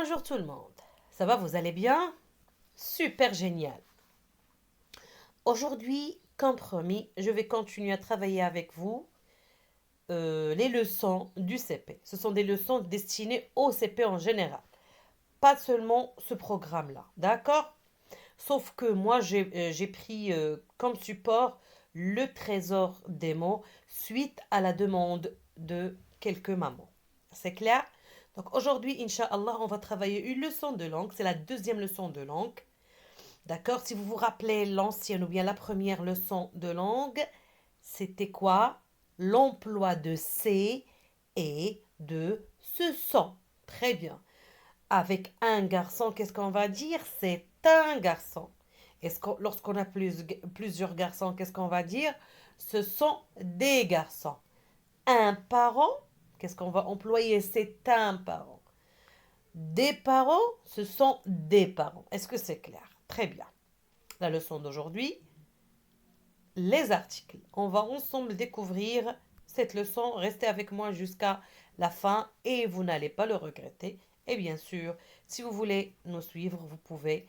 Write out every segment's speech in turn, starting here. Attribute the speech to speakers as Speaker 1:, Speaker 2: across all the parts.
Speaker 1: Bonjour tout le monde. Ça va, vous allez bien? Super génial. Aujourd'hui, comme promis, je vais continuer à travailler avec vous les leçons du CP. Ce sont des leçons destinées au CP en général. Pas seulement ce programme-là, d'accord? Sauf que moi, j'ai pris comme support le trésor des mots suite à la demande de quelques mamans. C'est clair? Donc aujourd'hui, Inch'Allah, on va travailler une leçon de langue. C'est la deuxième leçon de langue. D'accord? Si vous vous rappelez l'ancienne ou bien la première leçon de langue, c'était quoi? L'emploi de c'est et de ce sont. Très bien. Avec un garçon, qu'est-ce qu'on va dire? C'est un garçon. Lorsqu'on a plusieurs garçons, qu'est-ce qu'on va dire? Ce sont des garçons. Un parent, qu'est-ce qu'on va employer? C'est un parent. Des parents, ce sont des parents. Est-ce que c'est clair? Très bien. La leçon d'aujourd'hui, les articles. On va ensemble découvrir cette leçon. Restez avec moi jusqu'à la fin et vous n'allez pas le regretter. Et bien sûr, si vous voulez nous suivre, vous pouvez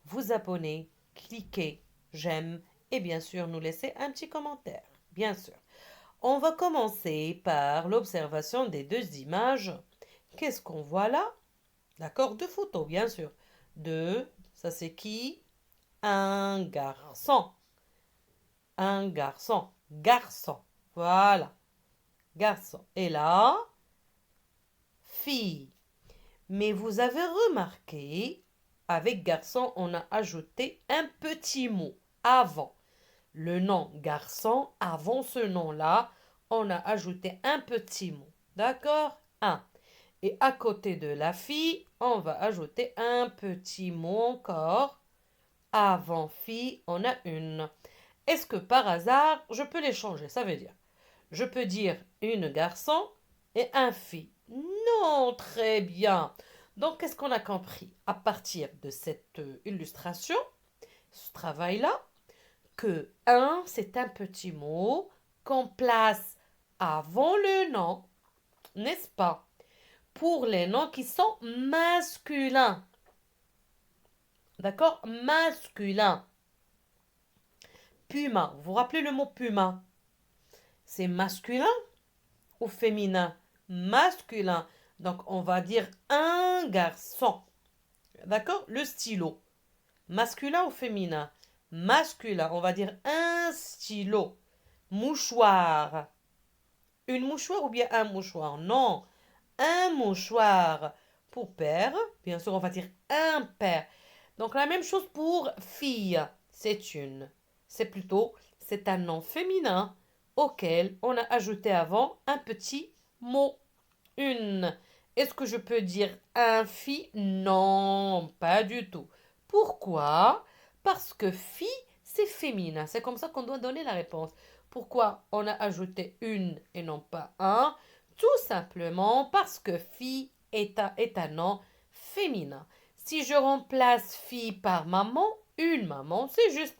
Speaker 1: vous abonner, cliquer j'aime et bien sûr nous laisser un petit commentaire. Bien sûr. On va commencer par l'observation des deux images. Qu'est-ce qu'on voit là? D'accord, deux photos, bien sûr. Deux, ça c'est qui? Un garçon. Un garçon. Garçon. Voilà. Garçon. Et là, fille. Mais vous avez remarqué, avec garçon, on a ajouté un petit mot avant. Le nom garçon, avant ce nom-là, on a ajouté un petit mot. D'accord? Un. Et à côté de la fille, on va ajouter un petit mot encore. Avant fille, on a une. Est-ce que par hasard, je peux les changer? Ça veut dire, je peux dire une garçon et un fille. Non, très bien. Donc, qu'est-ce qu'on a compris à partir de cette illustration, ce travail-là? Que un, c'est un petit mot qu'on place avant le nom, n'est-ce pas? Pour les noms qui sont masculins. D'accord? Masculin. Puma. Vous vous rappelez le mot puma? C'est masculin ou féminin? Masculin. Donc, on va dire un garçon. D'accord? Le stylo. Masculin ou féminin? Masculin. On va dire un stylo. Mouchoir. Une mouchoir ou bien un mouchoir? Non. Un mouchoir. Pour père, bien sûr, on va dire un père. Donc, la même chose pour fille. C'est une. C'est un nom féminin auquel on a ajouté avant un petit mot. Une. Est-ce que je peux dire un fille? Non, pas du tout. Pourquoi? Parce que fille, c'est féminin. C'est comme ça qu'on doit donner la réponse. Pourquoi on a ajouté une et non pas un? Tout simplement parce que fille est un nom féminin. Si je remplace fille par maman, une maman, c'est juste.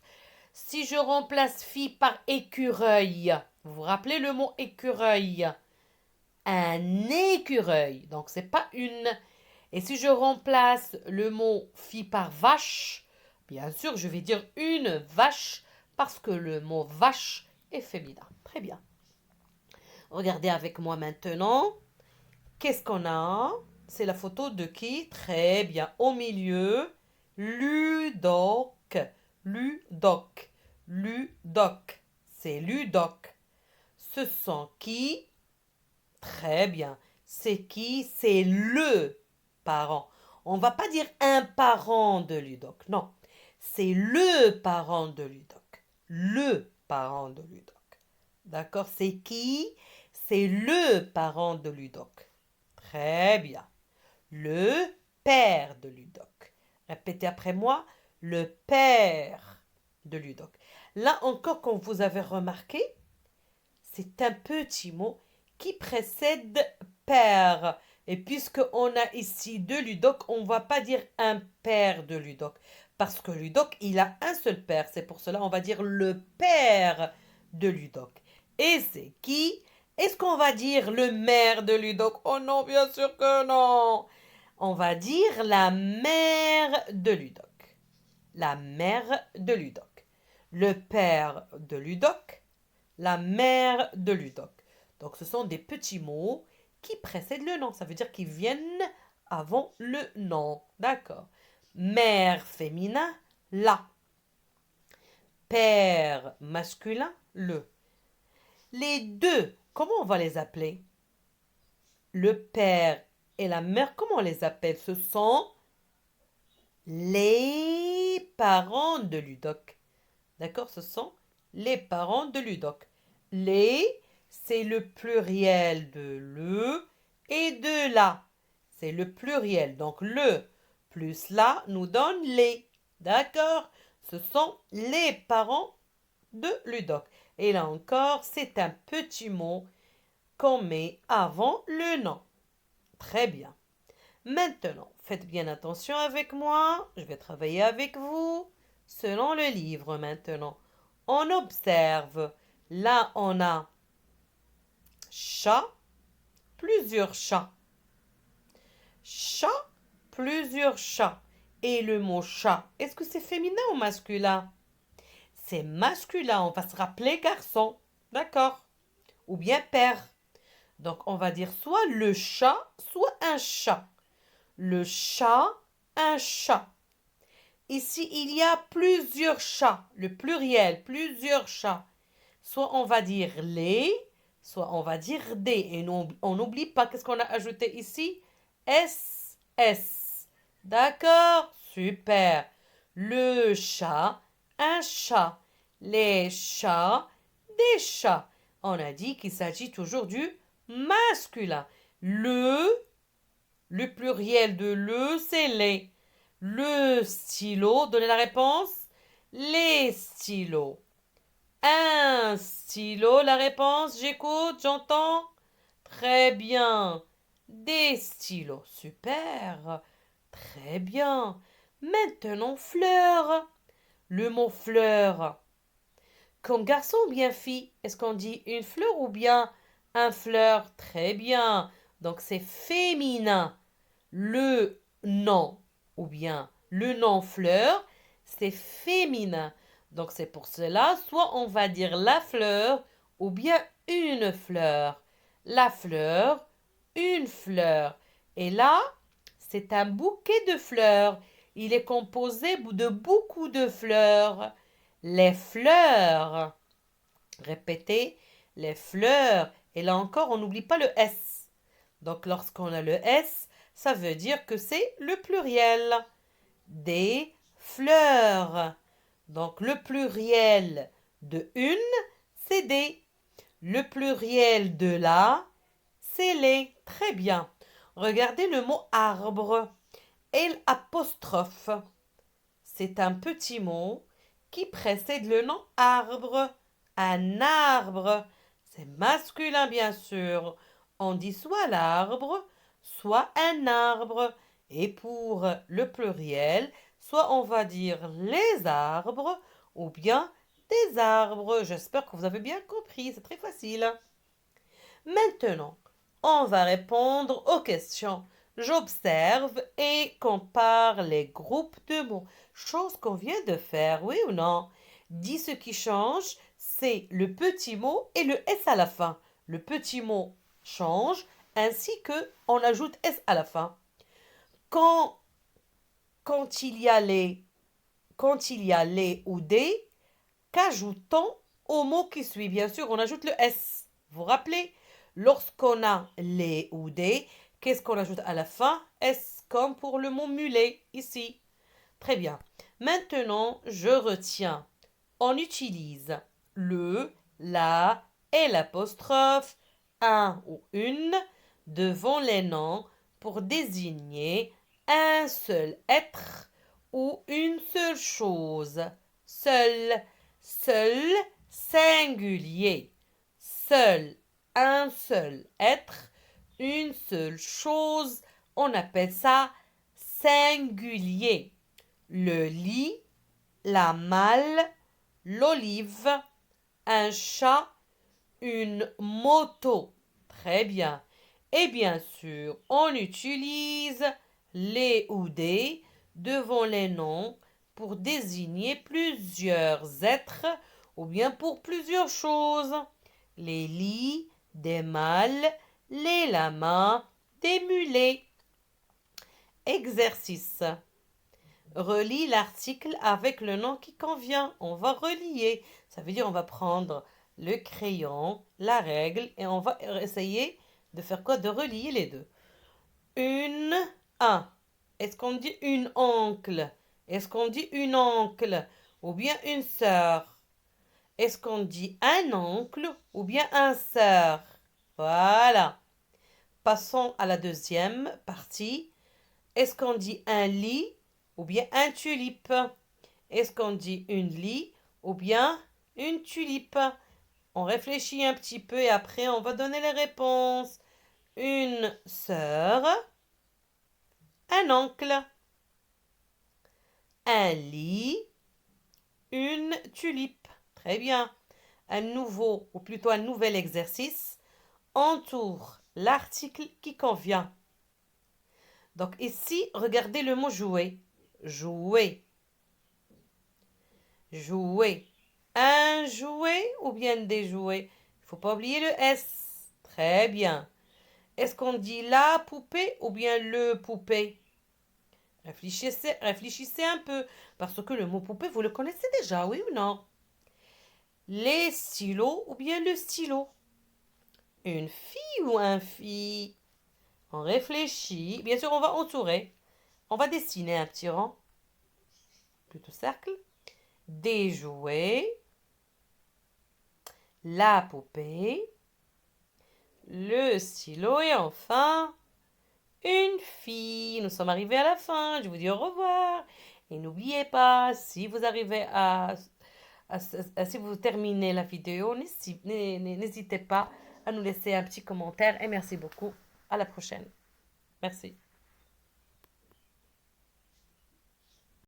Speaker 1: Si je remplace fille par écureuil, vous vous rappelez le mot écureuil? Un écureuil. Donc, c'est pas une. Et si je remplace le mot fille par vache, bien sûr, je vais dire une vache parce que le mot vache est féminin. Très bien. Regardez avec moi maintenant. Qu'est-ce qu'on a? C'est la photo de qui? Très bien. Au milieu, Ludoc. Ludoc. Ludoc. C'est Ludoc. Ce sont qui? Très bien. C'est qui? C'est le parent. On va pas dire un parent de Ludoc. Non. C'est le parent de Ludoc. Le parent de Ludoc. D'accord? C'est qui? C'est le parent de Ludoc. Très bien. Le père de Ludoc. Répétez après moi. Le père de Ludoc. Là encore, comme vous avez remarqué, c'est un petit mot qui précède père. Et puisqu'on a ici deux Ludoc, on ne va pas dire un père de Ludoc. Parce que Ludoc, il a un seul père. C'est pour cela qu'on va dire le père de Ludoc. Et c'est qui? Est-ce qu'on va dire le maire de Ludoc? Oh non, bien sûr que non. On va dire la mère de Ludoc. La mère de Ludoc. Le père de Ludoc. La mère de Ludoc. Donc ce sont des petits mots qui précèdent le nom. Ça veut dire qu'ils viennent avant le nom. D'accord. Mère féminin, la. Père masculin, le. Les deux, comment on va les appeler? Le père et la mère, comment on les appelle? Ce sont les parents de Ludoc. D'accord? Ce sont les parents de Ludoc. Les, c'est le pluriel de le et de la. C'est le pluriel. Donc le plus la nous donne les. D'accord? Ce sont les parents de Ludoc. Et là encore, c'est un petit mot qu'on met avant le nom. Très bien. Maintenant, faites bien attention avec moi. Je vais travailler avec vous selon le livre maintenant. On observe. Là, on a chat, plusieurs chats. Chat, plusieurs chats. Et le mot chat, est-ce que c'est féminin ou masculin? C'est masculin, on va se rappeler garçon. D'accord? Ou bien père. Donc, on va dire soit le chat, soit un chat. Le chat, un chat. Ici, il y a plusieurs chats, le pluriel, plusieurs chats. Soit on va dire les, soit on va dire des. Et on n'oublie pas, qu'est-ce qu'on a ajouté ici? S, S. D'accord? Super. Le chat, un chat. Les chats, des chats. On a dit qu'il s'agit toujours du masculin. Le pluriel de le, c'est les. Le stylo, donnez la réponse. Les stylos. Un stylo, la réponse, j'écoute, j'entends. Très bien. Des stylos, super. Très bien. Maintenant, fleur. Le mot fleur. Comme garçon ou bien fille, est-ce qu'on dit une fleur ou bien un fleur? Très bien. Donc c'est féminin. Le nom ou bien le nom fleur, c'est féminin. Donc c'est pour cela, soit on va dire la fleur ou bien une fleur. La fleur, une fleur. Et là, c'est un bouquet de fleurs. Il est composé de beaucoup de fleurs. Les fleurs. Répétez, les fleurs. Et là encore, on n'oublie pas le S. Donc lorsqu'on a le S, ça veut dire que c'est le pluriel. Des fleurs. Donc le pluriel de une, c'est des. Le pluriel de la, c'est les. Très bien. Regardez le mot arbre. L apostrophe. C'est un petit mot qui précède le nom arbre. Un arbre. C'est masculin bien sûr. On dit soit l'arbre, soit un arbre. Et pour le pluriel, soit on va dire les arbres ou bien des arbres. J'espère que vous avez bien compris, c'est très facile. Maintenant, on va répondre aux questions. J'observe et compare les groupes de mots. Chose qu'on vient de faire, oui ou non? Dis ce qui change, c'est le petit mot et le S à la fin. Le petit mot change ainsi que on ajoute S à la fin. Quand, quand il y a les ou des, qu'ajoute-t-on au mot qui suit? Bien sûr, on ajoute le S. Vous vous rappelez? Lorsqu'on a les ou des, qu'est-ce qu'on ajoute à la fin? S, comme pour le mot mulet, ici. Très bien. Maintenant, je retiens. On utilise le, la et l'apostrophe, un ou une, devant les noms pour désigner un seul être ou une seule chose. Seul, seul, singulier. Seul, un seul être, une seule chose, on appelle ça singulier. Le lit, la malle, l'olive, un chat, une moto. Très bien. Et bien sûr, on utilise les ou des devant les noms pour désigner plusieurs êtres ou bien pour plusieurs choses. Les lits, des mâles, les lamas, des mulets. Exercice. Relie l'article avec le nom qui convient. On va relier. Ça veut dire on va prendre le crayon, la règle, et on va essayer de faire quoi? De relier les deux. Un. Est-ce qu'on dit une oncle? Est-ce qu'on dit une oncle? Ou bien une sœur? Est-ce qu'on dit un oncle ou bien un sœur? Voilà. Passons à la deuxième partie. Est-ce qu'on dit un lit ou bien un tulipe? Est-ce qu'on dit une lit ou bien une tulipe? On réfléchit un petit peu et après on va donner les réponses. Une sœur, un oncle, un lit, une tulipe. Très bien. Un nouveau, ou plutôt un nouvel exercice. Entoure l'article qui convient. Donc ici, regardez le mot jouer. Jouer. Jouer. Un jouet ou bien des jouets? Il ne faut pas oublier le S. Très bien. Est-ce qu'on dit la poupée ou bien le poupée? Réfléchissez un peu. Parce que le mot poupée, vous le connaissez déjà, oui ou non? Les stylos ou bien le stylo? Une fille ou un fille? On réfléchit. Bien sûr, on va entourer. On va dessiner un petit rang. Plutôt cercle. Des jouets. La poupée. Le stylo et enfin une fille. Nous sommes arrivés à la fin. Je vous dis au revoir. Et n'oubliez pas, si vous arrivez si vous terminez la vidéo, n'hésitez pas à nous laisser un petit commentaire. Et merci beaucoup. À la prochaine. Merci.